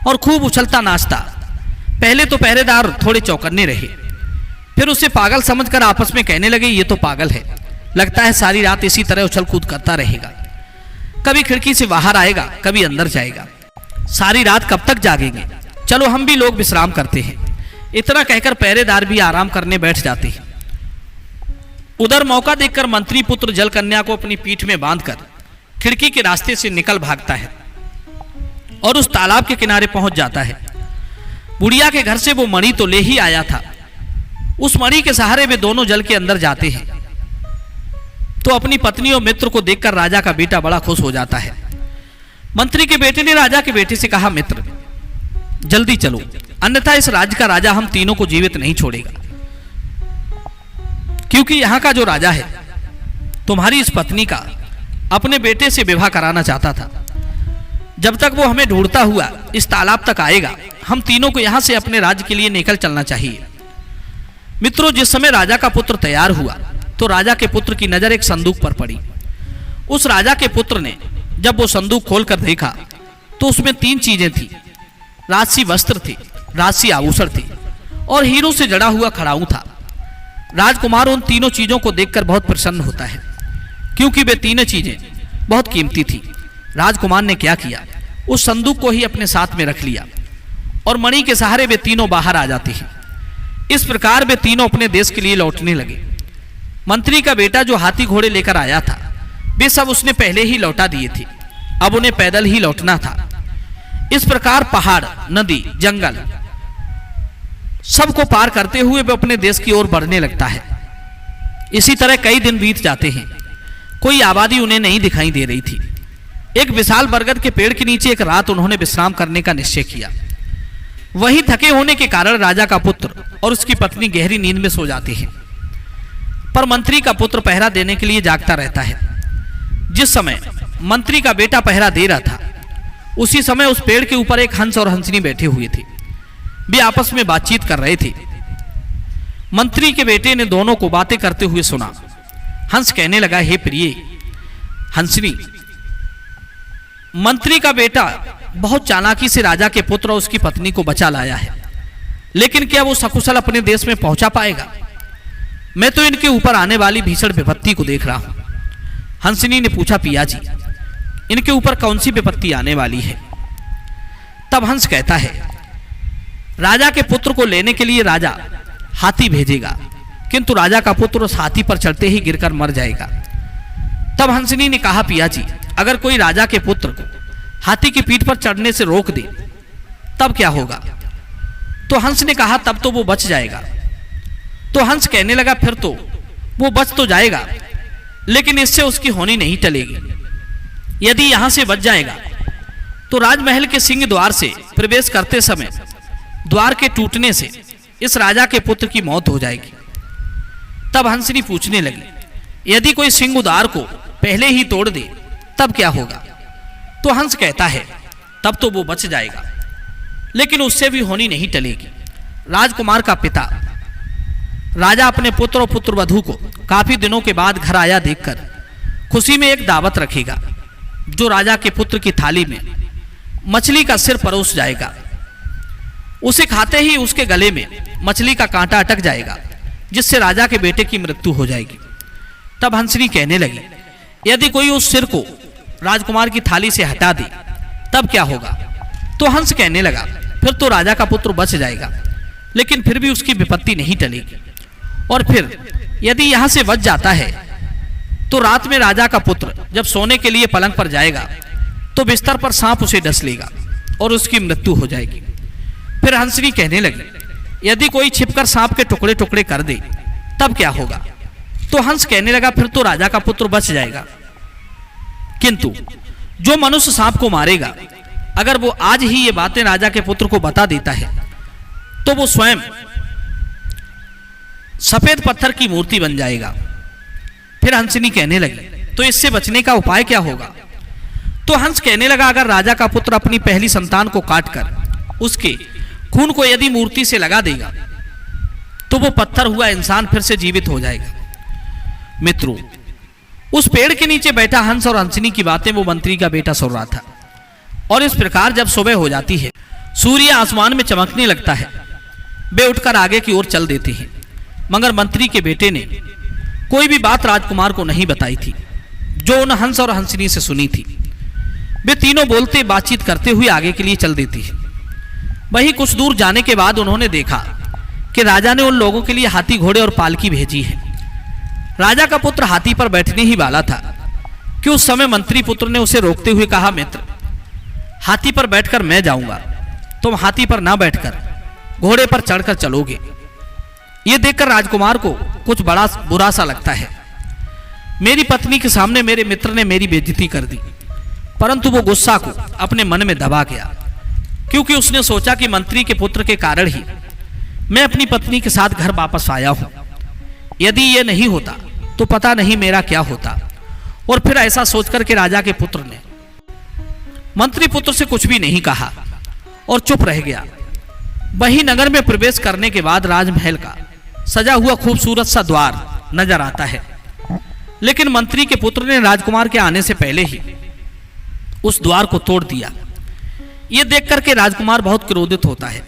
और खूब उछलता नाचता। पहले तो पहरेदार थोड़े चौकन्ने रहे, फिर उसे पागल समझकर आपस में कहने लगे, ये तो पागल है, लगता है सारी रात इसी तरह उछल कूद करता रहेगा, कभी खिड़की से बाहर आएगा, कभी अंदर जाएगा, सारी रात कब तक जागेंगे, चलो हम भी लोग विश्राम करते हैं। इतना कहकर पहरेदार भी आराम करने बैठ जाते हैं। उधर मौका देखकर मंत्री पुत्र जलकन्या को अपनी पीठ में बांधकर खिड़की के रास्ते से निकल भागता है और उस तालाब के किनारे पहुंच जाता है। बुढ़िया के घर से वो मणि तो ले ही आया था, उस मणि के सहारे वे दोनों जल के अंदर जाते हैं। तो अपनी पत्नी और मित्र को देखकर राजा का बेटा बड़ा खुश हो जाता है। मंत्री के बेटे ने राजा के बेटे से कहा, मित्र जल्दी चलो, अन्यथा इस राज्य का राजा हम तीनों को जीवित नहीं छोड़ेगा, क्योंकि यहां का जो राजा है तुम्हारी इस पत्नी का अपने बेटे से विवाह कराना चाहता था। जब तक वो हमें ढूंढता हुआ इस तालाब तक आएगा, हम तीनों को यहां से अपने राज्य के लिए निकल चलना चाहिए। मित्रों, जिस समय राजा का पुत्र तैयार हुआ तो राजा के पुत्र की नजर एक संदूक पर पड़ी। उस राजा के पुत्र ने जब वो संदूक खोलकर देखा तो उसमें 3 चीजें थी। राजसी वस्त्र थे, राजसी आभूषण थे और हीरो से जड़ा हुआ खड़ाऊ था। राजकुमार उन तीनों चीजों को देखकर बहुत प्रसन्न होता है, क्योंकि वे तीनों चीजें बहुत कीमती थी। राजकुमार ने क्या किया, उस संदूक को ही अपने साथ में रख लिया और मणि के सहारे वे तीनों बाहर आ जाते हैं। इस प्रकार वे तीनों अपने देश के लिए लौटने लगे। मंत्री का बेटा जो हाथी घोड़े लेकर आया था वे सब उसने पहले ही लौटा दिए थे, अब उन्हें पैदल ही लौटना था। इस प्रकार पहाड़, नदी, जंगल सबको पार करते हुए वे अपने देश की ओर बढ़ने लगता है। इसी तरह कई दिन बीत जाते हैं, कोई आबादी उन्हें नहीं दिखाई दे रही थी। एक विशाल बरगद के पेड़ के नीचे एक रात उन्होंने विश्राम करने का निश्चय किया। वहीं थके होने के कारण राजा का पुत्र और उसकी पत्नी गहरी नींद में सो जाते हैं, पर मंत्री का पुत्र पहरा देने के लिए जागता रहता है। जिस समय मंत्री का बेटा पहरा दे रहा था उसी समय उस पेड़ के ऊपर एक हंस और हंसनी बैठे हुए थे। वे आपस में बातचीत कर रहे थे। मंत्री के बेटे ने दोनों को बातें करते हुए सुना। हंस कहने लगा, हे प्रिय हंसनी, मंत्री का बेटा बहुत चालाकी से राजा के पुत्र और उसकी पत्नी को बचा लाया है, लेकिन क्या वो सकुशल अपने देश में पहुंचा पाएगा? मैं तो इनके ऊपर आने वाली भीषण विपत्ति को देख रहा हूं। हंसनी ने पूछा, पिया जी इनके ऊपर कौन सी विपत्ति आने वाली है? तब हंस कहता है, राजा के पुत्र को लेने के लिए राजा हाथी भेजेगा, किंतु राजा का पुत्र उस हाथी पर चढ़ते ही गिरकर मर जाएगा। तब हंसनी ने कहा, पिया जी अगर कोई राजा के पुत्र को हाथी की पीठ पर चढ़ने से रोक दे तब क्या होगा? तो हंस ने कहा, तब तो वो बच जाएगा। तो हंस कहने लगा, फिर तो वो बच तो जाएगा, लेकिन इससे उसकी होनी नहीं टलेगी। यदि यहां से बच जाएगा तो राजमहल के सिंह द्वार से प्रवेश करते समय द्वार के टूटने से इस राजा के पुत्र की मौत हो जाएगी। तब हंसनी पूछने लगी, यदि कोई सिंह द्वार को पहले ही तोड़ दे तब क्या होगा? तो हंस कहता है, तब तो वो बच जाएगा, लेकिन उससे भी होनी नहीं टलेगी। राजकुमार का पिता राजा अपने पुत्र और पुत्रवधू को काफी दिनों के बाद घर आया देखकर खुशी में एक दावत रखेगा, जो राजा के पुत्र की थाली में मछली का सिर परोस जाएगा। उसे खाते ही उसके गले में मछली का कांटा अटक जाएगा, जिससे राजा के बेटे की मृत्यु हो जाएगी। तब हंसनी कहने लगी, यदि कोई उस सिर को राजकुमार की थाली से हटा दे तब क्या होगा? तो हंस कहने लगा, फिर तो राजा का पुत्र बच जाएगा, लेकिन फिर भी उसकी विपत्ति नहीं टलेगी। और फिर यदि यहां से बच जाता है तो रात में राजा का पुत्र जब सोने के लिए पलंग पर जाएगा तो बिस्तर पर सांप उसे डस लेगा और उसकी मृत्यु हो जाएगी। फिर हंसनी कहने लगी, यदि कोई छिपकर सांप के टुकड़े टुकड़े कर दे तब क्या होगा? तो हंस कहने लगा, फिर तो राजा का पुत्र बच जाएगा, किंतु जो मनुष्य सांप को मारेगा अगर वो आज ही ये बातें राजा के पुत्र को बता देता है तो वो स्वयं सफेद पत्थर की मूर्ति बन जाएगा। फिर हंसनी कहने लगी, तो इससे बचने का उपाय क्या होगा? तो हंस कहने लगा, अगर राजा का पुत्र अपनी पहली संतान को काटकर उसके खून को यदि मूर्ति से लगा देगा तो वो पत्थर हुआ इंसान फिर से जीवित हो जाएगा। मित्रों, उस पेड़ के नीचे बैठा हंस और हंसनी की बातें वो मंत्री का बेटा सुन रहा था। और इस प्रकार जब सुबह हो जाती है, सूर्य आसमान में चमकने लगता है, वे उठकर आगे की ओर चल देते हैं। मगर मंत्री के बेटे ने कोई भी बात राजकुमार को नहीं बताई थी, जो उन हंस और हंसनी से सुनी थी। वे तीनों बोलते बातचीत करते हुए आगे के लिए चल देती है। वहीं कुछ दूर जाने के बाद उन्होंने देखा कि राजा ने उन लोगों के लिए हाथी, घोड़े और पालकी भेजी है। राजा का पुत्र हाथी पर बैठने ही वाला था कि उस समय मंत्री पुत्र ने उसे रोकते हुए कहा, मित्र, हाथी पर बैठकर मैं जाऊंगा, तुम हाथी पर ना बैठकर घोड़े पर चढ़कर चलोगे। यह देखकर राजकुमार को कुछ बड़ा बुरा सा लगता है। मेरी पत्नी के सामने मेरे मित्र ने मेरी बेइज्जती कर दी, परंतु वो गुस्सा को अपने मन में दबा गया, क्योंकि उसने सोचा कि मंत्री के पुत्र के कारण ही मैं अपनी पत्नी के साथ घर वापस आया हूं। यदि ये नहीं होता तो पता नहीं मेरा क्या होता। और फिर ऐसा सोचकर के राजा के पुत्र ने मंत्री पुत्र से कुछ भी नहीं कहा और चुप रह गया। वही नगर में प्रवेश करने के बाद राजमहल का सजा हुआ खूबसूरत सा द्वार नजर आता है, लेकिन मंत्री के पुत्र ने राजकुमार के आने से पहले ही उस द्वार को तोड़ दिया। यह देख करके राजकुमार बहुत क्रोधित होता है,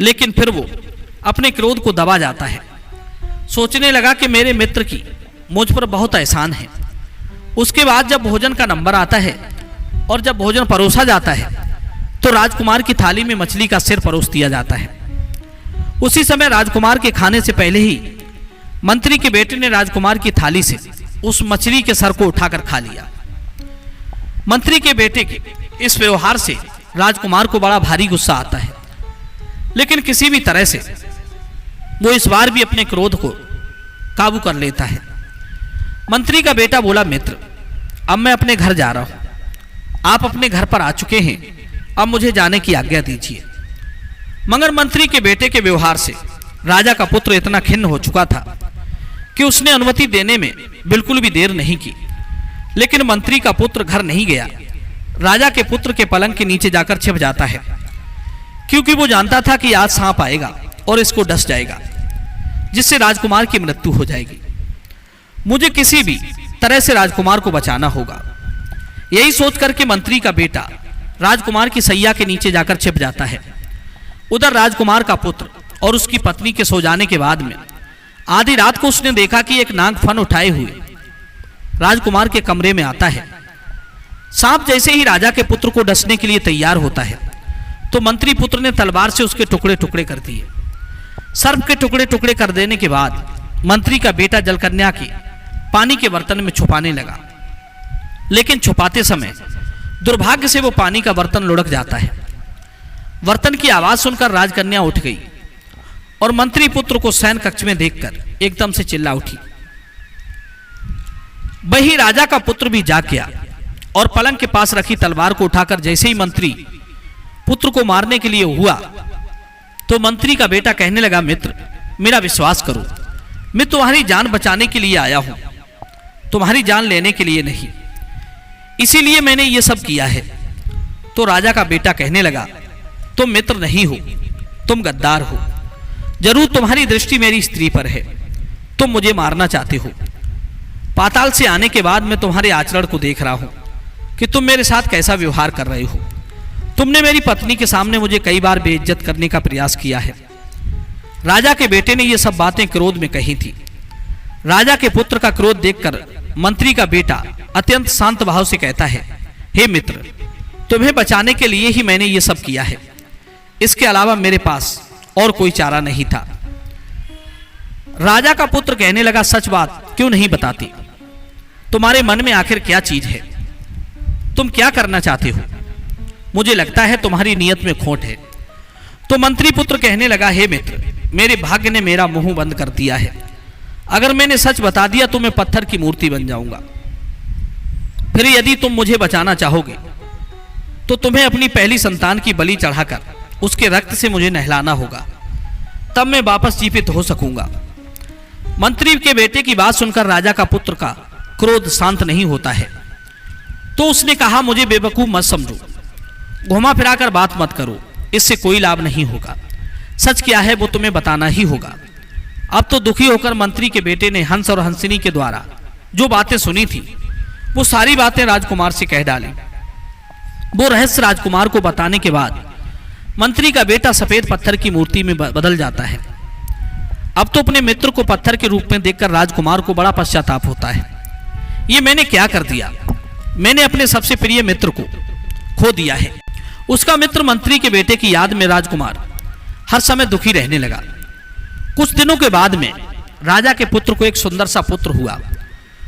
लेकिन फिर वो अपने क्रोध को दबा जाता है। सोचने लगा कि मेरे मित्र की मुझ पर बहुत एहसान है। उसके बाद जब भोजन का नंबर आता है और जब भोजन परोसा जाता है तो राजकुमार की थाली में मछली का सिर परोस दिया जाता है। उसी समय राजकुमार के खाने से पहले ही मंत्री के बेटे ने राजकुमार की थाली से उस मछली के सर को उठाकर खा लिया। मंत्री के बेटे के इस व्यवहार से राजकुमार को बड़ा भारी गुस्सा आता है, लेकिन किसी भी तरह से वो इस बार भी अपने क्रोध को काबू कर लेता है। मंत्री का बेटा बोला, मित्र, अब मैं अपने घर जा रहा हूं, आप अपने घर पर आ चुके हैं, अब मुझे जाने की आज्ञा दीजिए। मगर मंत्री के बेटे के व्यवहार से राजा का पुत्र इतना खिन्न हो चुका था कि उसने अनुमति देने में बिल्कुल भी देर नहीं की। लेकिन मंत्री का पुत्र घर नहीं गया, राजा के पुत्र के पलंग के नीचे जाकर छिप जाता है, क्योंकि वो जानता था कि आज सांप आएगा और इसको डस जाएगा, जिससे राजकुमार की मृत्यु हो जाएगी। मुझे किसी भी तरह से राजकुमार को बचाना होगा। यही सोचकर के मंत्री का बेटा राजकुमार की सैया के नीचे जाकर छिप जाता है। उधर राजकुमार का पुत्र और उसकी पत्नी के सो जाने के बाद में आधी रात को उसने देखा कि एक नाग फन उठाए हुए राजकुमार के कमरे में आता है। सांप जैसे ही राजा के पुत्र को डसने के लिए तैयार होता है तो मंत्री पुत्र ने तलवार से उसके टुकड़े टुकड़े कर दिए। सर्प के टुकड़े टुकड़े कर देने के बाद मंत्री का बेटा जलकन्या की पानी के बर्तन में छुपाने लगा, लेकिन छुपाते समय दुर्भाग्य से वो पानी का बर्तन लुढ़क जाता है। बर्तन की आवाज सुनकर राजकन्या उठ गई और मंत्री पुत्र को शयन कक्ष में देखकर एकदम से चिल्ला उठी। वही राजा का पुत्र भी जाग गया और पलंग के पास रखी तलवार को उठाकर जैसे ही मंत्री पुत्र को मारने के लिए हुआ तो मंत्री का बेटा कहने लगा, मित्र मेरा विश्वास करो, मैं तुम्हारी जान बचाने के लिए आया हूं, तुम्हारी जान लेने के लिए नहीं, इसीलिए मैंने ये सब किया है। तो राजा का बेटा कहने लगा, तुम मित्र नहीं हो, तुम गद्दार हो, जरूर तुम्हारी दृष्टि मेरी स्त्री पर है, तुम मुझे मारना चाहते हो। पाताल से आने के बाद मैं तुम्हारे आचरण को देख रहा हूं कि तुम मेरे साथ कैसा व्यवहार कर रहे हो। तुमने मेरी पत्नी के सामने मुझे कई बार बेइज्जत करने का प्रयास किया है। राजा के बेटे ने ये सब बातें क्रोध में कही थी। राजा के पुत्र का क्रोध देखकर मंत्री का बेटा अत्यंत शांत भाव से कहता है, हे मित्र, तुम्हें बचाने के लिए ही मैंने ये सब किया है, इसके अलावा मेरे पास और कोई चारा नहीं था। राजा का पुत्र कहने लगा, सच बात क्यों नहीं बताती? तुम्हारे मन में आखिर क्या चीज है? तुम क्या करना चाहते हो? मुझे लगता है तुम्हारी नियत में खोट है। तो मंत्री पुत्र कहने लगा, हे मित्र, मेरे भाग्य ने मेरा मुंह बंद कर दिया है। अगर मैंने सच बता दिया तो मैं पत्थर की मूर्ति बन जाऊंगा। फिर यदि तुम मुझे बचाना चाहोगे तो तुम्हें अपनी पहली संतान की बलि चढ़ाकर उसके रक्त से मुझे नहलाना होगा, तब मैं वापस जीवित हो सकूंगा। मंत्री के बेटे की बात सुनकर राजा का पुत्र का क्रोध शांत नहीं होता है। तो उसने कहा, मुझे बेवकूफ मत समझो, घुमा फिराकर बात मत करो, इससे कोई लाभ नहीं होगा। सच क्या है वो तुम्हें बताना ही होगा। अब तो दुखी होकर मंत्री के बेटे ने हंस और हंसिनी के द्वारा जो बातें सुनी थी वो सारी बातें राजकुमार से कह डाली। वो रहस्य राजकुमार को बताने के बाद मंत्री का बेटा सफेद पत्थर की मूर्ति में बदल जाता है। अब तो अपने मित्र को पत्थर के रूप में देखकर राजकुमार को बड़ा पश्चाताप होता है। ये मैंने क्या कर दिया? मैंने अपने सबसे प्रिय मित्र को खो दिया है। उसका मित्र मंत्री के बेटे की याद में राजकुमार हर समय दुखी रहने लगा। कुछ दिनों के बाद में राजा के पुत्र को एक सुंदर सा पुत्र हुआ।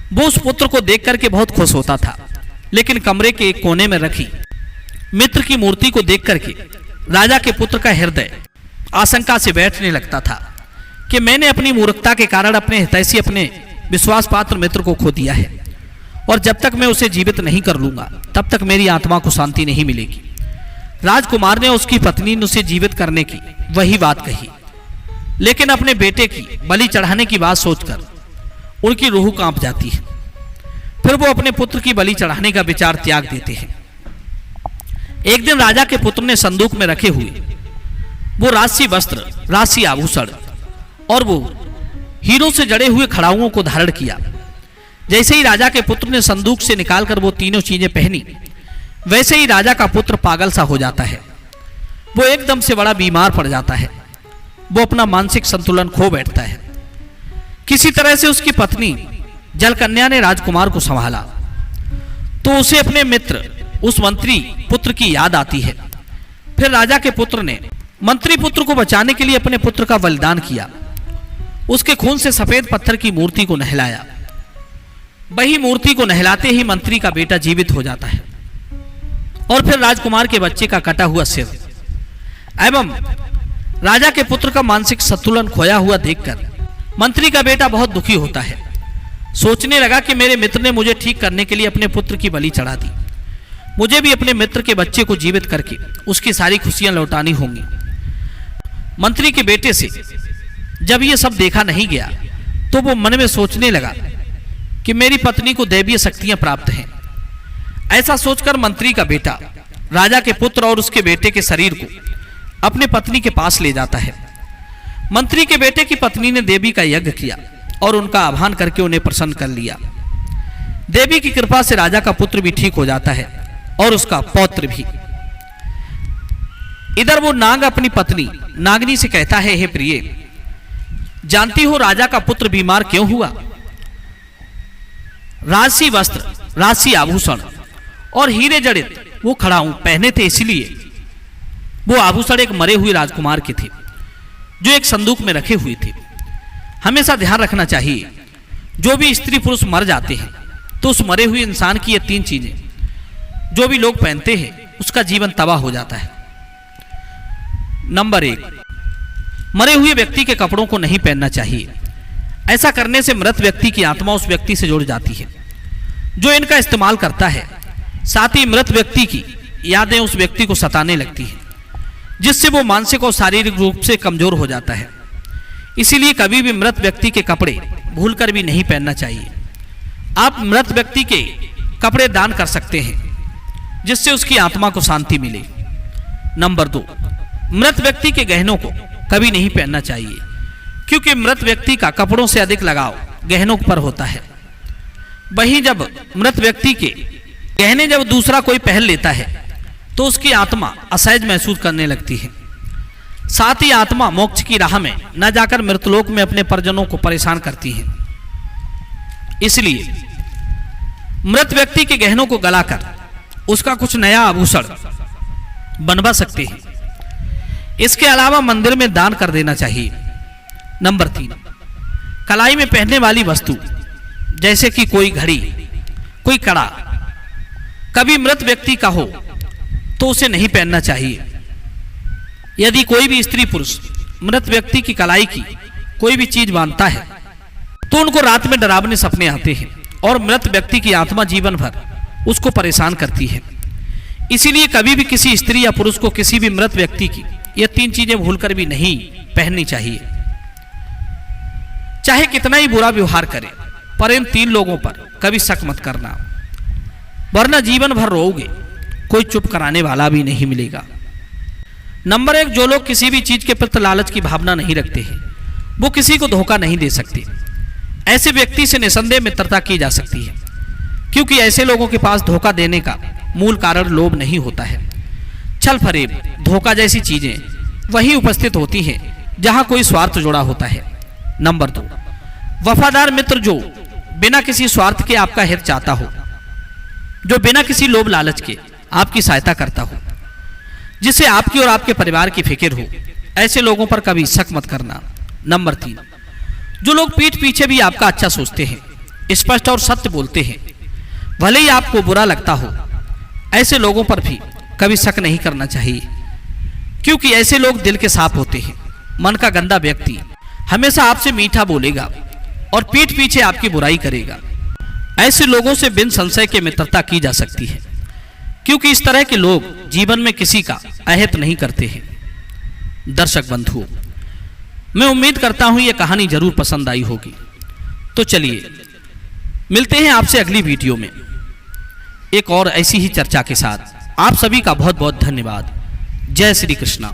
वो उस पुत्र को देख करके बहुत खुश होता था, लेकिन कमरे के एक कोने में रखी मित्र की मूर्ति को देख करके राजा के पुत्र का हृदय आशंका से बैठने लगता था कि मैंने अपनी मूर्खता के कारण अपने हितैषी, अपने विश्वास पात्र मित्र को खो दिया है, और जब तक मैं उसे जीवित नहीं कर लूंगा तब तक मेरी आत्मा को शांति नहीं मिलेगी। राजकुमार ने उसकी पत्नी ने उसे जीवित करने की वही बात कही, लेकिन अपने बेटे की बलि चढ़ाने की बात सोचकर उनकी रूह कांप जाती है। फिर वो अपने पुत्र की बलि चढ़ाने का विचार त्याग देते हैं। एक दिन राजा के पुत्र ने संदूक में रखे हुए वो राशि वस्त्र, राशि आभूषण और वो हीरों से जड़े हुए खड़ाऊओं को धारण किया। जैसे ही राजा के पुत्र ने संदूक से निकालकर वो तीनों चीजें पहनी, वैसे ही राजा का पुत्र पागल सा हो जाता है। वो एकदम से बड़ा बीमार पड़ जाता है। वो अपना मानसिक संतुलन खो बैठता है। किसी तरह से उसकी पत्नी जलकन्या ने राजकुमार को संभाला तो उसे अपने मित्र उस मंत्री पुत्र की याद आती है। फिर राजा के पुत्र ने मंत्री पुत्र को बचाने के लिए अपने पुत्र का बलिदान किया। उसके खून से सफेद पत्थर की मूर्ति को नहलाया। वही मूर्ति को नहलाते ही मंत्री का बेटा जीवित हो जाता है, और फिर राजकुमार के बच्चे का कटा हुआ सिर एवं राजा के पुत्र का मानसिक संतुलन खोया हुआ देखकर मंत्री का बेटा बहुत दुखी होता है। सोचने लगा कि मेरे मित्र ने मुझे ठीक करने के लिए अपने पुत्र की बलि चढ़ा दी, मुझे भी अपने मित्र के बच्चे को जीवित करके उसकी सारी खुशियां लौटानी होंगी। मंत्री के बेटे से जब ये सब देखा नहीं गया तो वो मन में सोचने लगा कि मेरी पत्नी को दैवीय शक्तियां प्राप्त हैं। ऐसा सोचकर मंत्री का बेटा राजा के पुत्र और उसके बेटे के शरीर को अपने पत्नी के पास ले जाता है। मंत्री के बेटे की पत्नी ने देवी का यज्ञ किया और उनका आह्वान करके उन्हें प्रसन्न कर लिया। देवी की कृपा से राजा का पुत्र भी ठीक हो जाता है और उसका पौत्र भी। इधर वो नाग अपनी पत्नी नागनी से कहता है, हे प्रिय, जानती हो राजा का पुत्र बीमार क्यों हुआ? राशि वस्त्र, राशि आभूषण और हीरे जड़ित वो खड़ाऊं पहने थे, इसलिए वो आभूषण एक मरे हुए राजकुमार के थे जो एक संदूक में रखे हुए थे। हमेशा ध्यान रखना चाहिए, जो भी स्त्री पुरुष मर जाते हैं तो उस मरे हुए इंसान की ये तीन चीजें जो भी लोग पहनते हैं उसका जीवन तबाह हो जाता है। नंबर 1, मरे हुए व्यक्ति के कपड़ों को नहीं पहनना चाहिए। ऐसा करने से मृत व्यक्ति की आत्मा उस व्यक्ति से जुड़ जाती है। जो इनका इस्तेमाल करता है साथ ही मृत व्यक्ति की यादें उस व्यक्ति को सताने लगती हैं, जिससे वो मानसिक और शारीरिक रूप से कमजोर हो जाता है। इसीलिए कभी भी मृत व्यक्ति के कपड़े भूलकर भी नहीं पहनना चाहिए। आप मृत व्यक्ति के कपड़े दान कर सकते हैं, जिससे उसकी आत्मा को शांति मिले। नंबर 2, मृत व्यक्ति के गहनों को कभी नहीं पहनना चाहिए, क्योंकि मृत व्यक्ति का कपड़ों से अधिक लगाव गहनों पर होता है। वहीं जब मृत व्यक्ति के गहने जब दूसरा कोई पहन लेता है तो उसकी आत्मा असहज महसूस करने लगती है। साथ ही आत्मा मोक्ष की राह में न जाकर मृतलोक में अपने परिजनों को परेशान करती है। इसलिए मृत व्यक्ति के गहनों को गलाकर उसका कुछ नया आभूषण बनवा सकते हैं। इसके अलावा मंदिर में दान कर देना चाहिए। नंबर 3, कलाई में पहनने वाली वस्तु जैसे कि कोई घड़ी, कोई कड़ा कभी मृत व्यक्ति का हो तो उसे नहीं पहनना चाहिए। यदि कोई भी स्त्री पुरुष मृत व्यक्ति की कलाई की कोई भी चीज बांधता है तो उनको रात में डरावने सपने आते हैं और मृत व्यक्ति की आत्मा जीवन भर उसको परेशान करती है। इसीलिए कभी भी किसी स्त्री या पुरुष को किसी भी मृत व्यक्ति की ये 3 चीजें भूलकर भी नहीं पहननी चाहिए। चाहे कितना ही बुरा व्यवहार करे, पर इन 3 लोगों पर कभी शक मत करना, वरना जीवन भर रोओगे, कोई चुप कराने वाला भी नहीं मिलेगा। नंबर 1, जो लोग किसी भी चीज के प्रति लालच की भावना नहीं रखते हैं वो किसी को धोखा नहीं दे सकते। ऐसे व्यक्ति से निसंदेह मित्रता की जा सकती है, क्योंकि ऐसे लोगों के पास धोखा देने का मूल कारण लोभ नहीं होता है। छल फरेब, धोखा जैसी चीजें वही उपस्थित होती हैं जहां कोई स्वार्थ जुड़ा होता है। नंबर 2, वफादार मित्र जो बिना किसी स्वार्थ के आपका हित चाहता हो, जो बिना किसी लोभ लालच के आपकी सहायता करता हो, जिससे आपकी और आपके परिवार की फिक्र हो, ऐसे लोगों पर कभी शक मत करना। नंबर 3, जो लोग पीठ पीछे भी आपका अच्छा सोचते हैं, स्पष्ट और सत्य बोलते हैं, भले ही आपको बुरा लगता हो, ऐसे लोगों पर भी कभी शक नहीं करना चाहिए, क्योंकि ऐसे लोग दिल के साफ होते हैं। मन का गंदा व्यक्ति हमेशा आपसे मीठा बोलेगा और पीठ पीछे आपकी बुराई करेगा। ऐसे लोगों से बिन संशय के मित्रता की जा सकती है, क्योंकि इस तरह के लोग जीवन में किसी का अहित नहीं करते हैं। दर्शक बंधुओं, मैं उम्मीद करता हूं यह कहानी जरूर पसंद आई होगी। तो चलिए मिलते हैं आपसे अगली वीडियो में एक और ऐसी ही चर्चा के साथ। आप सभी का बहुत बहुत धन्यवाद। जय श्री कृष्णा।